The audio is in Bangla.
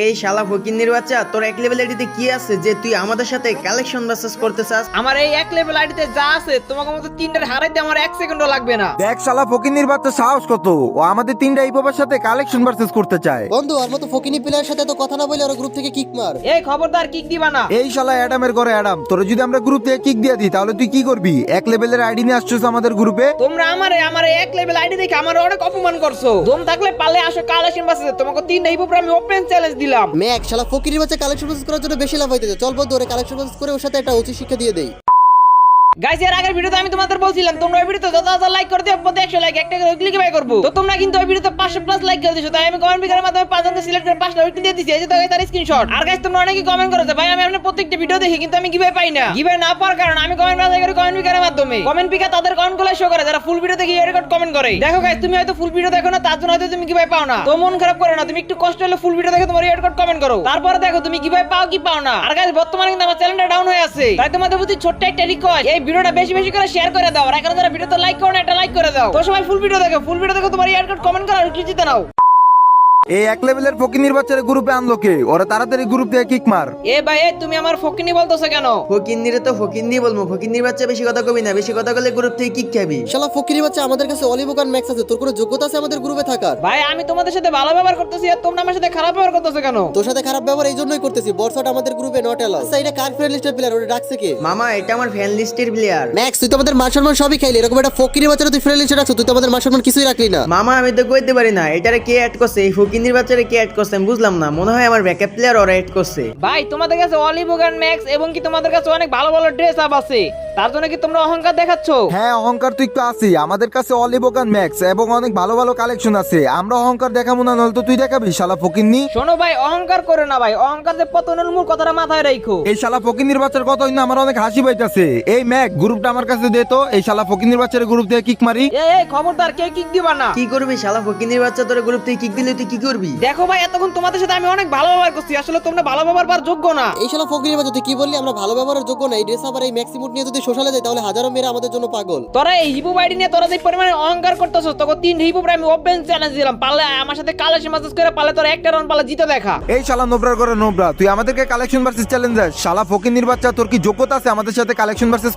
এই শালা ফকিন্নির বাচ্চা, তোর এক লেভেল আইডিতে কি আছে যে তুই আমাদের সাথে কালেকশন ভার্সেস করতে চাস? আমার এই এক লেভেল আইডিতে যা আছে তোমাকে মতো তিনটার হারাইতে আমার 1 সেকেন্ডও লাগবে না। দেখ শালা ফকিন্নির বাচ্চা সাহস কত, ও আমাদের তিনটা ইপোবার সাথে কালেকশন ভার্সেস করতে চায়। বন্ধু আর মতো ফকিনি প্লেয়ারের সাথে তো কথা না বলে ওর গ্রুপ থেকে কিক মার। এই খবরদার কিক দিবা না। এই শালা অ্যাডামের ঘরে অ্যাডাম, তোরে যদি আমরা গ্রুপ থেকে কিক দিয়ে দিই তাহলে তুই কি করবি? এক লেভেলের আইডি নিয়ে আসছিস আমাদের গ্রুপে। তোমরা আমার এক লেভেল আইডি দেখে আমার অনেক অপমান করছো। দম থাকলে পালে আসো কালেকশন বাসে, তোমাকে তিনটা হিপ আমি ওপেন চ্যালেঞ্জ দিলাম। ম্যাক শালা ফকিনির বাচ্চা কালেকশন প্রসেস করার জন্য বেশি লাভ হইতেছে। চল বন্ধু ওরে কালেকশন প্রসেস করে ওর সাথে একটা উচিত শিক্ষা দিয়ে দেই। গাইস, এর আগের ভিডিওতে আমি তোমাদের বলছিলাম তোমরা এই ভিডিওতে যত লাইক করতে প্রতি 100 লাইক একটা করে ক্লিক বাই করব। তো তোমরা কিন্তু এই ভিডিওতে 500 প্লাস লাইক করে দিছো, তাই আমি কমেন্ট পিকারের মাধ্যমে 5 জনকে সিলেক্ট করে 5টা উইক দিয়ে দিছি। এই যে তো তার স্ক্রিনশট। আর গাইস, তোমরা অনেকেই কমেন্ট করেছো ভাই আমি আপনাদের প্রত্যেকটা ভিডিও দেখি কিন্তু আমি কিভাবে পাই না। কিভাবে না পাওয়ার কারণ আমি কমেন্ট বাছাই করি কমেন্ট পিকারের মাধ্যমে। কমেন্ট পিকার তাদের কমেন্টগুলো শো করে যারা ফুল ভিডিও দেখে এই রেকর্ড কমেন্ট করে। দেখো গাইস, তুমি হয়তো ফুল ভিডিও দেখো না, তার জন্য হয়তো তুমি কিভাবে পাও না। তো মন খারাপ করো না, তুমি একটু কষ্ট হলে ফুল ভিডিও দেখে তোমার এই রেকর্ড কমেন্ট করো, তারপরে দেখো তুমি কিভাবে পাও কি পাও না। আর গাইস, বর্তমানে কিন্তু আমার চ্যানেলটা ডাউন হয়ে আছে, তাই তোমাদের প্রতি ছোট্ট একটা রিকোয়েস্ট, এই ভিডিওটা বেশি বেশি করে শেয়ার করে দাও। আর এখন যারা ভিডিওতে লাইক করো না, একটা লাইক করে দাও। তো সবাই ফুল ভিডিও দেখো তোমার এই রেকর্ড কমেন্ট করো আর কি জিতে নাও। এই এক লেভেলের ফকিন্নির বাচ্চারে গ্রুপে আনলো কে? ওরা তাড়াতাড়ি গ্রুপ থেকে কিক মার। এ ভাই, তুমি আমার ফকিনি বলতেছো কেন? ফকিন্নিরে তো ফকিন্নি বলবো, ফকিন্নির বাচ্চা বেশি কথা কবি না, বেশি কথা বলে গ্রুপ থেকে কিক খাবি। শালা ফকিনি বাচ্চা আমাদের কাছে অলিভোগান ম্যাক্স আছে, তোর কোনো যোগ্যতা আছে আমাদের গ্রুপে থাকার? ভাই, আমি তোমাদের সাথে ভালো ব্যবহার করতেছি আর তোমরা আমার সাথে খারাপ ব্যবহার করতেছো কেন? তোর সাথে খারাপ ব্যবহার এই জন্যই করতেছি, বর্ষাটা আমাদের গ্রুপে নট এলাও। আচ্ছা এটা কার ফ্রেন্ড লিস্টের প্লেয়ার, ওরে ডাকছে কে? মামা, এটা আমার ফ্যান লিস্টের প্লেয়ার। ম্যাক্স তুই তো আমাদের মান সম্মান সবই খাইলি, এরকম একটা ফকিনি বাচ্চারা তুই ফ্রেন্ড লিস্টে রাখছো, তুই তো আমাদের মান সম্মান কিছুই রাখলি না। মামা, আমি তো কইতে পারি না এটারে কে অ্যাড করছে, এই ফকিন্নির বাচ্চারে কে অ্যাড করছে আমি বুঝলাম না। মনে হয় আমার ব্যাকআপ প্লেয়ার ওরা অ্যাড করছে। ভাই, তোমাদের কাছে অলিভোগান ম্যাক্স এবং কি তোমাদের কাছে অনেক ভালো ভালো ড্রেস আপ আছে, তার জন্য কি তোমরা অহংকার দেখাচ্ছ? হ্যাঁ, অহংকার তো একটু আছে। আমাদের কাছে অলিভোগান ম্যাক্স এবং অনেক ভালো ভালো কালেকশন আছে, আমরা অহংকার দেখাবো না, নয়তো তুই দেখাবি শালা ফকিন্নি। শোনো ভাই, অহংকার করে না ভাই, অহংকার যে পতনের মূল কথাটা মাথায় রাখো। এই শালা ফকিন্নির বাচ্চার কথা হইনা আমার অনেক হাসি পাইতাছে। এই ম্যাক গ্রুপটা আমার কাছে দে তো, এই শালা ফকিন্নির বাচ্চার গ্রুপ থেকে কিক মারি। এই খবরদার, কে কিক দিবা না। কি করবি শালা ফকিন্নির বাচ্চা, তোর গ্রুপ থেকে কিক দিলে তুই কি করবি? দেখো ভাই, এতক্ষণ তোমাদের সাথে আমি অনেক ভালো ব্যবহার করছি, আসলে তোমরা ভালো ব্যবহার পাওয়ার যোগ্য না। এই শালা ফকিনি বাচ্চা তুই কি বললি? আমরা ভালো ব্যবহারের যোগ্য না? এই ড্রেস আবার এই ম্যাক্সিমুট নিয়ে যদি সোশ্যালে যায় তাহলে হাজারো মেয়েরা আমাদের জন্য পাগল। তোরা এই হিপো বাইডি নিয়ে তোরা যে পরিমাণে অহংকার করতেছস, তোকে 3 হিপো আমি ওপেন চ্যালেঞ্জ দিলাম, পারলে আমার সাথে কালেকশন ম্যাচেস করে পারলে তোরা একটা রাউন্ড পারলে জিতে দেখা। এই শালা নোবরার করে নোবরা, তুই আমাদেরকে কালেকশন ভার্সেস চ্যালেঞ্জ দেস? শালা ফকিন্নির বাচ্চা, তোর কি যোগ্যতা আছে আমাদের সাথে কালেকশন ভার্সেস